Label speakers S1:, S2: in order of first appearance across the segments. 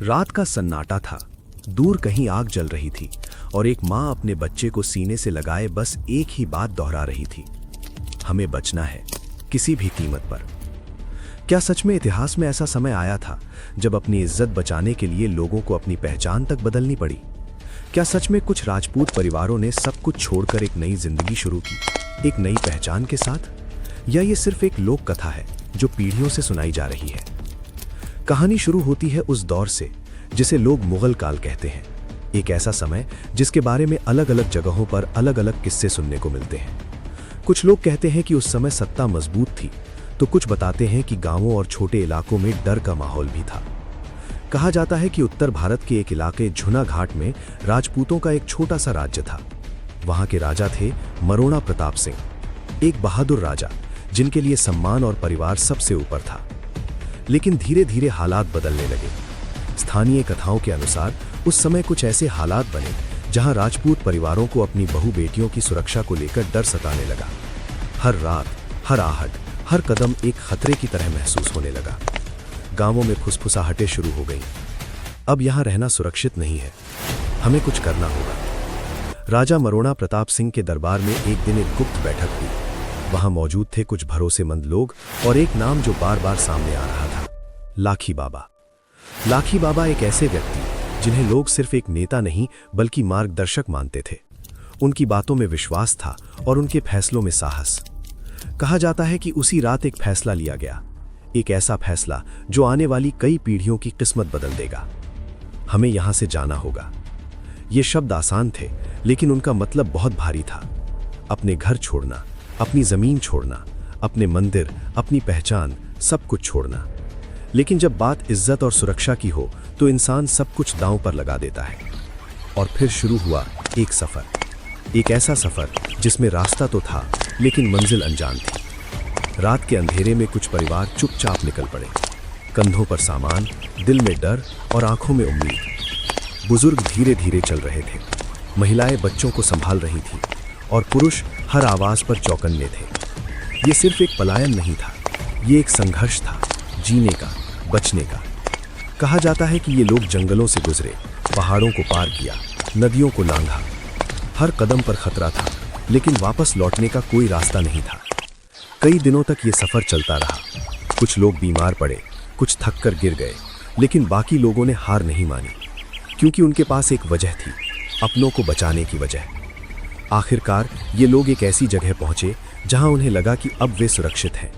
S1: रात का सन्नाटा था। दूर कहीं आग जल रही थी और एक माँ अपने बच्चे को सीने से लगाए बस एक ही बात दोहरा रही थी, हमें बचना है, किसी भी कीमत पर। क्या सच में इतिहास में ऐसा समय आया था जब अपनी इज्जत बचाने के लिए लोगों को अपनी पहचान तक बदलनी पड़ी? क्या सच में कुछ राजपूत परिवारों ने सब कुछ छोड़कर एक नई जिंदगी शुरू की, एक नई पहचान के साथ? या ये सिर्फ एक लोक कथा है जो पीढ़ियों से सुनाई जा रही है? कहानी शुरू होती है उस दौर से जिसे लोग मुगल काल कहते हैं। एक ऐसा समय जिसके बारे में अलग अलग जगहों पर अलग अलग किस्से सुनने को मिलते हैं। कुछ लोग कहते हैं कि उस समय सत्ता मजबूत थी, तो कुछ बताते हैं कि गांवों और छोटे इलाकों में डर का माहौल भी था। कहा जाता है कि उत्तर भारत के एक इलाके झुना घाट में राजपूतों का एक छोटा सा राज्य था। वहां के राजा थे मरोड़ा प्रताप सिंह, एक बहादुर राजा जिनके लिए सम्मान और परिवार सबसे ऊपर था। लेकिन धीरे धीरे हालात बदलने लगे। स्थानीय कथाओं के अनुसार उस समय कुछ ऐसे हालात बने जहां राजपूत परिवारों को अपनी बहू बेटियों की सुरक्षा को लेकर डर सताने लगा। हर रात, हर आहट, हर कदम एक खतरे की तरह महसूस होने लगा। गांवों में फुसफुसाहटें शुरू हो गईं। अब यहां रहना सुरक्षित नहीं है, हमें कुछ करना होगा। राजा मरोड़ा प्रताप सिंह के दरबार में एक दिन एक गुप्त बैठक हुई। वहां मौजूद थे कुछ भरोसेमंद लोग और एक नाम जो बार बार सामने आ रहा था, लाखी बाबा। लाखी बाबा एक ऐसे व्यक्ति जिन्हें लोग सिर्फ एक नेता नहीं बल्कि मार्गदर्शक मानते थे। उनकी बातों में विश्वास था और उनके फैसलों में साहस। कहा जाता है कि उसी रात एक फैसला लिया गया, एक ऐसा फैसला जो आने वाली कई पीढ़ियों की किस्मत बदल देगा। हमें यहां से जाना होगा। ये शब्द आसान थे, लेकिन उनका मतलब बहुत भारी था। अपने घर छोड़ना, अपनी जमीन छोड़ना, अपने मंदिर, अपनी पहचान, सब कुछ छोड़ना। लेकिन जब बात इज्जत और सुरक्षा की हो तो इंसान सब कुछ दांव पर लगा देता है। और फिर शुरू हुआ एक सफर, एक ऐसा सफर जिसमें रास्ता तो था लेकिन मंजिल अनजान थी। रात के अंधेरे में कुछ परिवार चुपचाप निकल पड़े, कंधों पर सामान, दिल में डर और आंखों में उम्मीद। बुजुर्ग धीरे धीरे चल रहे थे, महिलाएं बच्चों को संभाल रही थीं और पुरुष हर आवाज पर चौकन्ने थे। ये सिर्फ एक पलायन नहीं था, ये एक संघर्ष था, जीने का, बचने का। कहा जाता है कि ये लोग जंगलों से गुजरे, पहाड़ों को पार किया, नदियों को लांघा। हर कदम पर खतरा था, लेकिन वापस लौटने का कोई रास्ता नहीं था। कई दिनों तक ये सफर चलता रहा। कुछ लोग बीमार पड़े, कुछ थक कर गिर गए, लेकिन बाकी लोगों ने हार नहीं मानी, क्योंकि उनके पास एक वजह थी, अपनों को बचाने की वजह। आखिरकार ये लोग एक ऐसी जगह पहुंचे जहां उन्हें लगा कि अब वे सुरक्षित हैं।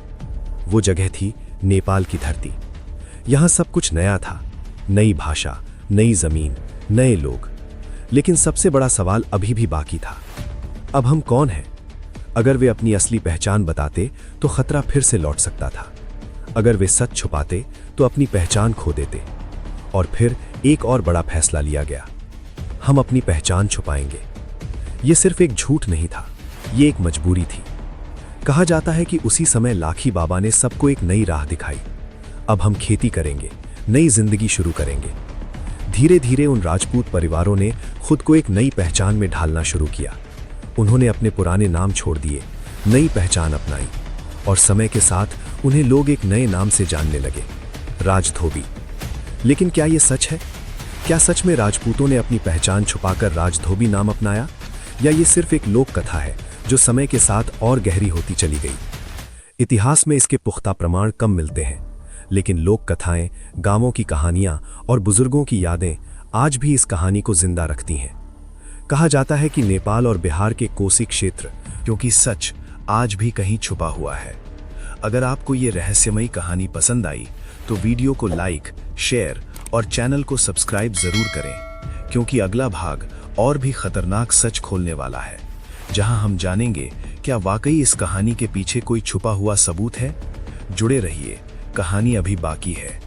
S1: वो जगह थी नेपाल की धरती। यहां सब कुछ नया था, नई भाषा, नई जमीन, नए लोग। लेकिन सबसे बड़ा सवाल अभी भी बाकी था, अब हम कौन हैं? अगर वे अपनी असली पहचान बताते तो खतरा फिर से लौट सकता था। अगर वे सच छुपाते तो अपनी पहचान खो देते। और फिर एक और बड़ा फैसला लिया गया, हम अपनी पहचान छुपाएंगे। ये सिर्फ एक झूठ नहीं था, ये एक मजबूरी थी। कहा जाता है कि उसी समय लाखी बाबा ने सबको एक नई राह दिखाई। अब हम खेती करेंगे, नई जिंदगी शुरू करेंगे। धीरे धीरे उन राजपूत परिवारों ने खुद को एक नई पहचान में ढालना शुरू किया। उन्होंने अपने पुराने नाम छोड़ दिए, नई पहचान अपनाई और समय के साथ उन्हें लोग एक नए नाम से जानने लगे, राजधोबी। लेकिन क्या ये सच है? क्या सच में राजपूतों ने अपनी पहचान छुपाकर राजधोबी नाम अपनाया, या ये सिर्फ एक लोक कथा है जो समय के साथ और गहरी होती चली गई? इतिहास में इसके पुख्ता प्रमाण कम मिलते हैं, लेकिन लोक कथाएं, गांवों की कहानियां और बुजुर्गों की यादें आज भी इस कहानी को जिंदा रखती हैं। कहा जाता है कि नेपाल और बिहार के कोसी क्षेत्र, क्योंकि सच आज भी कहीं छुपा हुआ है। अगर आपको ये रहस्यमयी कहानी पसंद आई तो वीडियो को लाइक, शेयर और चैनल को सब्सक्राइब जरूर करें, क्योंकि अगला भाग और भी खतरनाक सच खोलने वाला है, जहां हम जानेंगे क्या वाकई इस कहानी के पीछे कोई छुपा हुआ सबूत है। जुड़े रहिए, कहानी अभी बाकी है।